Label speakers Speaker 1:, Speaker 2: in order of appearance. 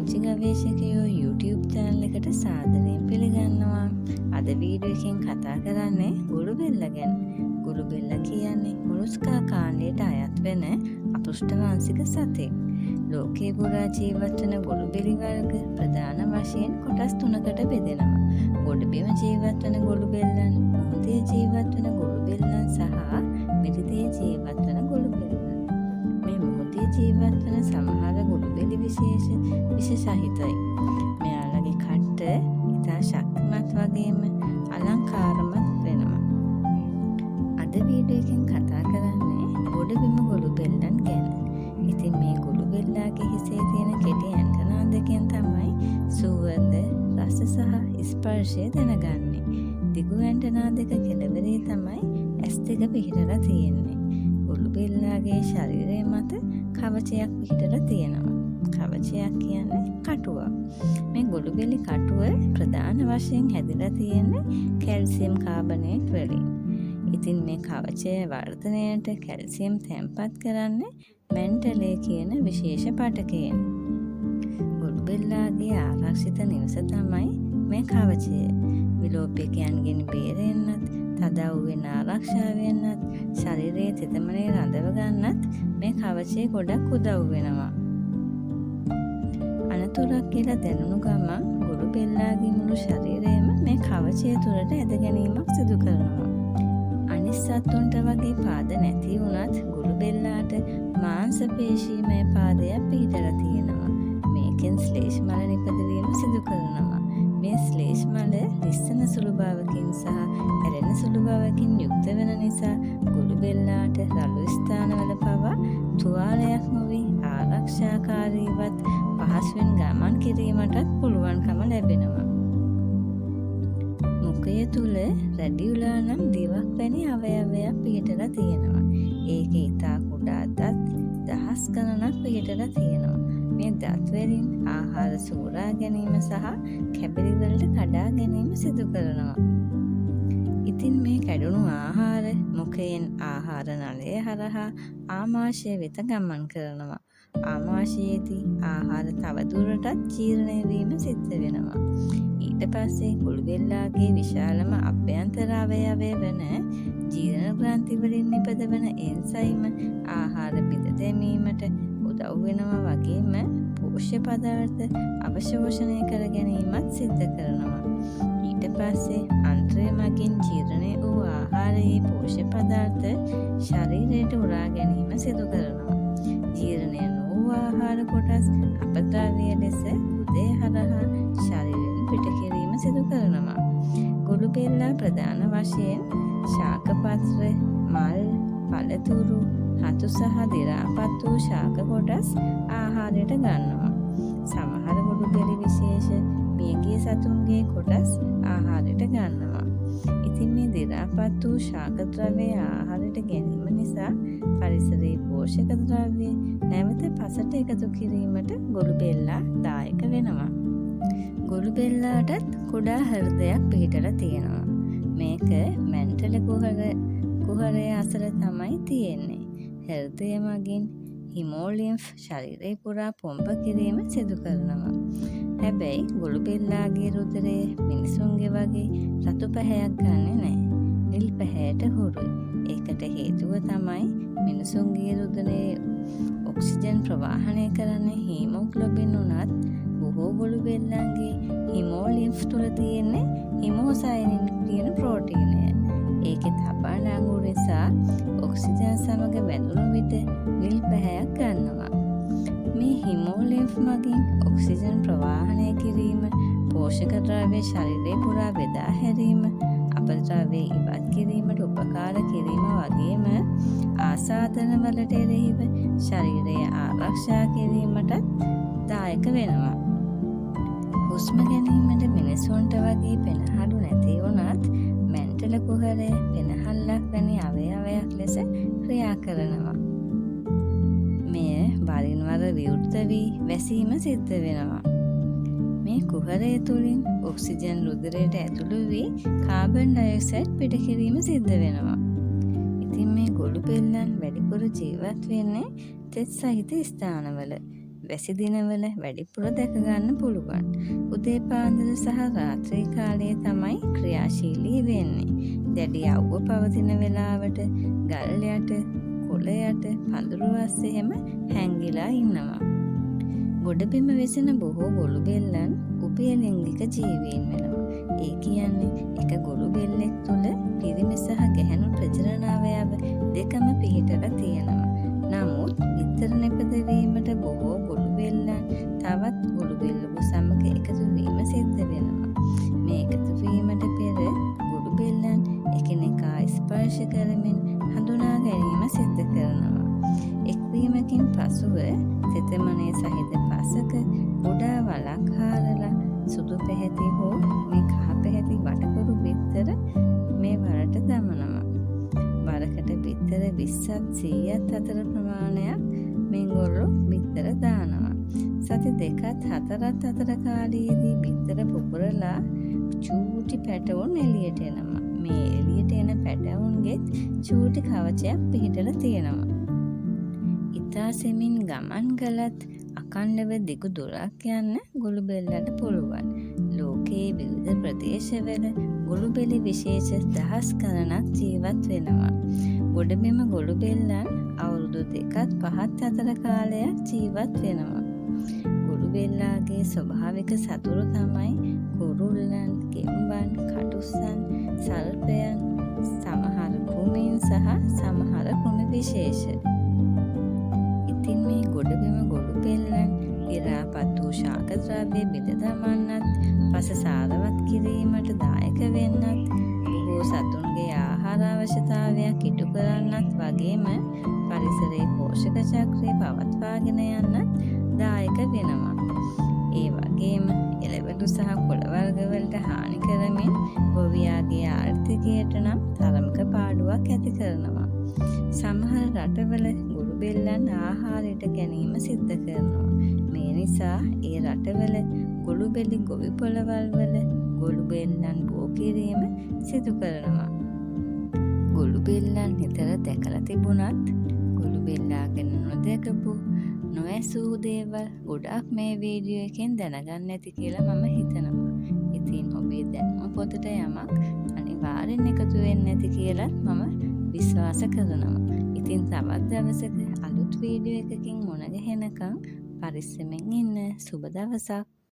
Speaker 1: පුංචි ගවේෂකයෝ YouTube channel එකට සාදරයෙන් පිළිගන්නවා. අද වීඩියෝ එකෙන් කතා කරන්නේ ගොළුබෙල්ලා ගැන. ගොළුබෙල්ලා කියන්නේ මොලස්කා කාණ්ඩයට අයත් වෙන අපෘෂ්ඨවංශික සතෙක්. ලෝකේ පුරා ජීවත් වන ගොළුබෙලි වර්ග ප්‍රධාන වශයෙන් කොටස් තුනකට බෙදෙනවා. ගොඩබිම ජීවත් වන ගොළුබෙල්ලන්, මුහුදේ ජීවත් වන ගොළුබෙල්ලන් සහ මිරිදේ ජීවත් වන ගොළුබෙල්ලන්. මේ මුහුදේ ජීවත් වන සමහර ගොළුබෙලි විශේෂ සහිතයි. මෙයාලගේ කට්ට ඉතා ශක්තිමත් වගේම අලංකාරමත් වෙනවා. අද වීඩියෝ එකෙන් කතා කරන්නේ ගොඩබිම ගොළුබෙල්ලන් ගැන. ඉතින් මේ ගොළුබෙල්ලාගේ හිසේ තියෙන කෙටි ඇන්ටනා දෙකෙන් තමයි සුවඳ, රස සහ ස්පර්ශය දැනගන්නේ. දිගු ඇන්ටනා දෙක කෙළවරේ තමයි ඇස් දෙක පිහිටලා තියෙන්නේ. ගොළුබෙල්ලාගේ ශරීරය මත කවචයක් පිහිටලා තියෙනවා. කවචයක් කියන්නේ කටුවක්. මේ ගොළුබෙලි කටුව ප්‍රධාන වශයෙන් හැදිලා තියෙන්නේ කැල්සියම් කාබනේට් වලින්. ඉතින් මේ කවචය වර්ධනයට කැල්සියම් තැන්පත් කරන්නේ මැන්ටලේ කියන විශේෂ පටකයෙන්. ගොළුබෙල්ලාගේ ආරක්ෂිත නිවස තමයි මේ කවචය. විලෝපිකයන්ගෙන් බේරෙන්නත්, තදව්වෙන් ආරක්ෂා වෙන්නත්, ශරීරයේ තෙතමනේ රඳව ගන්නත් මේ කවචය ගොඩක් උදව් වෙනවා. අනතුරක් කියලා දැනුණු ගමන් ගොළුබෙල්ලාගේ මුළු ශරීරයම මේ කවචය තුළට ඇද ගැනීමක් සිදු කරනවා. අනිත් සත්තුන්ට වගේ පාද නැති වුණත් ගොළුබෙල්ලාට මාංශ පේශීමය පාදයක් පිහිටලා තියෙනවා. මේකෙන් ශ්ලේෂ මල නිපදවීම සිදු කරනවා. මේ ශ්ලේෂ මල ලිස්සන සුළු බවකින් සහ ඇලෙන සුළු බවකින් යුක්ත වෙන නිසා ගොළුබෙල්ලාට රළු ස්ථානවල පවා තුවාලයක් නොවි ආරක්ෂාකාරීවත් පහසුවෙන් ගමන් කිරීමටත් පුළුවන්කම ලැබෙනවා. මුඛය තුල රැඩියුලා නම් දිවක් වැනි අවයවයක් පිහිටලා තියෙනවා. ඒකේ ඉතා කුඩා දත් දහස් ගණනක් පිහිටලා තියෙනවා. මේ දත් වලින් ආහාර සූරා ගැනීම සහ කැබලි වලට කඩා ගැනීම සිදු කරනවා. ඉතින් මේ කැඩුණු ආහාර මුඛයෙන් ආහාර නලය හරහා ආමාශය වෙත ගමන් කරනවා. ආමාශයේදී ආහාර තවදුරටත් ජීර්ණය වීම සිද්ධ වෙනවා. ඊට පස්සේ ගොළුබෙල්ලාගේ විශාලම අභ්‍යන්තර අවයවය වන ජීර්ණ ග්‍රන්ථි වලින් නිපදවන එන්සයිම ආහාර බිඳ දැමීමට උදව් වෙනවා වගේම පෝෂ්‍ය පදාර්ථ අවශෝෂණය කර ගැනීමත් සිද්ධ කරනවා. ඊට පස්සේ අන්ත්‍රය මගින් ජීර්ණය වූ ආහාරයේ පෝෂ්‍ය පදාර්ථ ශරීරයට උරා ගැනීම සිදු කරනවා. ජීර්ණය නොවූ ආහාර කොටස් අපද්‍රව්‍ය ලෙස උදේ හරහා ශරීරයෙන් පිට කිරීම සිදු කරනවා. ගොළුබෙල්ලා ප්‍රධාන වශයෙන් ශාකපත්‍ර, මල්, පළතුරු, හතු සහ දි รา පත් වූ ශාක කොටස් ආහාරයට ගන්නවා. සමහර ගොළුබෙලි විශේෂ මියගිය සතුන්ගේ කොටස් ආහාරයට ගන්නවා. ඉතින් මේ දි รา පත් වූ ශාක ද්‍රව්‍ය ආහාරයට ගැනීම නිසා පරිසරයේ පෝෂක ද්‍රව්‍ය නැවත පසට එකතු කිරීමට ගොළුබෙල්ලා දායක වෙනවා. ගොළුබෙල්ලාටත් කුඩා හෘදයක් පිහිටලා තියෙනවා. මේක මැන්ටල කුහරය අසල තමයි තියෙන්නේ. හෘදය මගින් හිමෝලිම්ෆ් ශරීරය පුරා පොම්ප කිරීම සිදු කරනවා. හැබැයි ගොළුබෙල්ලාගේ රුධිරය මිනිසුන්ගේ වගේ රතු පැහැයක් ගන්නෙ නැහැ. නිල් පැහැයට හුරුයි. ඒකට හේතුව තමයි මිනිසුන්ගේ රුධිරයේ ඔක්සිජන් ප්‍රවාහනය කරන හීමොග්ලොබින් උනත් බොහෝ ගොළුබෙල්ලන්ගේ හිමෝලිම්ෆ් තුල තියෙන්නේ හිමෝසයිනින් කියන ප්‍රෝටීනය. ඒකේ තබන අඟුරු නිසා ඔක්සිජන් සමග බැඳුණු විට නිල් පැහැයක් ගන්නවා. මේ හිමෝලිම්ෆ් මගින් ඔක්සිජන් ප්‍රවාහනය කිරීම, පෝෂක ද්‍රව්‍ය ශරීරය පුරා බෙදා හැරීම, අපද්‍රව්‍ය ඉවත් කිරීමට උපකාර කිරීම වගේම ආසාදන වලට එරෙහිව ශරීරය ආරක්ෂා කිරීමටත් දායක වෙනවා. හුස්ම ගැනීමට මිනිසුන්ට වගේ පෙනහළු නැති වුණත් මැන්ටල කුහරය පෙනහල්ලක් වැනි අවයවයක් ලෙස ක්‍රියා කරනවා. මෙය වරින් වර විවෘත වී වැසීම සිද්ධ වෙනවා. මේ කුහරය තුළින් ඔක්සිජන් රුධිරයට ඇතුළු වී කාබන් ඩයොක්සයිඩ් පිට කිරීම සිද්ධ වෙනවා. ඉතින් මේ ගොළුබෙල්ලන් වැඩිපුර ජීවත් වෙන්නේ තෙත් සහිත ස්ථානවල. වැසි දිනවල වැඩිපුර දැක ගන්න පුළුවන්. උදේ පාන්දර සහ රාත්‍රී කාලයේ තමයි ක්‍රියාශීලී වෙන්නේ. දැඩි අවුව පවතින වෙලාවට ගල් යට, කොළ යට, පඳුරු අස්සේ හැම හැංගිලා ඉන්නවා. ගොඩබිම වෙසෙන බොහෝ ගොළු බෙල්ලන් උභයලිංගික ජීවීන් වෙනවා. ඒ කියන්නේ එක ගොළු බෙල්ලෙක් තුළ පිරිමි සහ ගැහැණු ප්‍රජනන අවයව දෙකම පිහිටලා තියෙනවා. නමුත් බිත්තර නිපදවීමට බොහෝ ගොළු බෙල්ලන් තවත් ගොළු බෙල්ලකු සමග එකතු වීම සිද්ධ වෙනවා. මේ එකතු වීමට පෙර ගොළු බෙල්ලන් එකිනෙකා ස්පර්ශ කරමින් හඳුනා ගැනීම සිද්ධ කරනවා. එක්වීමකින් පසුව තෙතමනේ සහිත පසක කුඩා වලක් හාරලා සුදු පැහැති හෝ මේ කහ පැහැති වටකුරු බිත්තර මේ වලට දමනවා. වරකට බිත්තර 20ත් 100ත් අතර ප්‍රමාණයක් මේගොල්ලෝ බිත්තර දානවා. සති 2ත් 4ත් අතර කාලයේදී බිත්තර පුපුරලා චූටි පැටවුන් එළියට එනවා. මේ එළියට එන පැටවුන්ගෙත් චූටි කවචයක් පිහිටලා තියෙනවා. ඉතා සෙමින් ගමන් කළත් අකණ්ඩව දිගු දුරක් යන්න ගොළු බෙල්ලට පුළුවන්. ලෝකයේ විවිධ ප්‍රදේශවල ගොළු බෙලි විශේෂ දහස් ගණනක් ජීවත් වෙනවා. ගොඩබිම ගොළු බෙල්ලන් අවුරුදු 2ත් 5ත් අතර කාලයක් ජීවත් වෙනවා. ගොළු බෙල්ලාගේ ස්වභාවික සතුරු තමයි කුරුල්ලන්, ගෙම්බන්, කටුස්සන්, සර්පයන්, සමහර කෘමීන් සහ සමහර කෘමි විශේෂ. ඉතින් මේ ගොඩබිම ගොළු බෙල්ලන් ඉරාපත් වූ ශාක ද්‍රව්‍ය බිඳ දමන්නත්, පස සාරවත් කිරීමට දායක වෙන්නත්, බොහෝ සතුන්ගේ ආහාර අවශ්‍යතාවයක් ඉටු කරන්නත් වගේම පරිසරයේ පෝෂක චක්‍රය පවත්වාගෙන යන්නත් දායක වෙනවා. ඒ වගේම එළවලු සහ කොළ වර්ග වලට හානි කරමින් ගොවියාගේ ආර්ථිකයට නම් තරමක පාඩුවක් ඇති කරනවා. සමහර රටවල ගොළු බෙල්ලන් ආහාරයට ගැනීම සිද්ධ කරනවා. මේ නිසා ඒ රටවල ගොළු බෙලි ගොවි පොළවල් වල ගොළු බෙල්ලන් බෝ කිරීම සිදු කරනවා. ගොළු බෙල්ලන් නිතර දැකලා තිබුණත් ගොළු බෙල්ලා ගැන නොදැකපු නොඇසූ දේවල් ගොඩක් මේ වීඩියෝ එකෙන් දැනගන්න ඇති කියලා මම හිතනවා. ඉතින් ඔබේ දැනුම පොතට යමක් අනිවාර්යෙන් එකතු වෙන්න ඇති කියලා මම විශ්වාස කරනවා. ඉතින් තවත් දවසක අලුත් වීඩියෝ එකකින් මුණ ගැහෙනකම් පරිස්සමෙන් ඉන්න. සුබ දවසක්.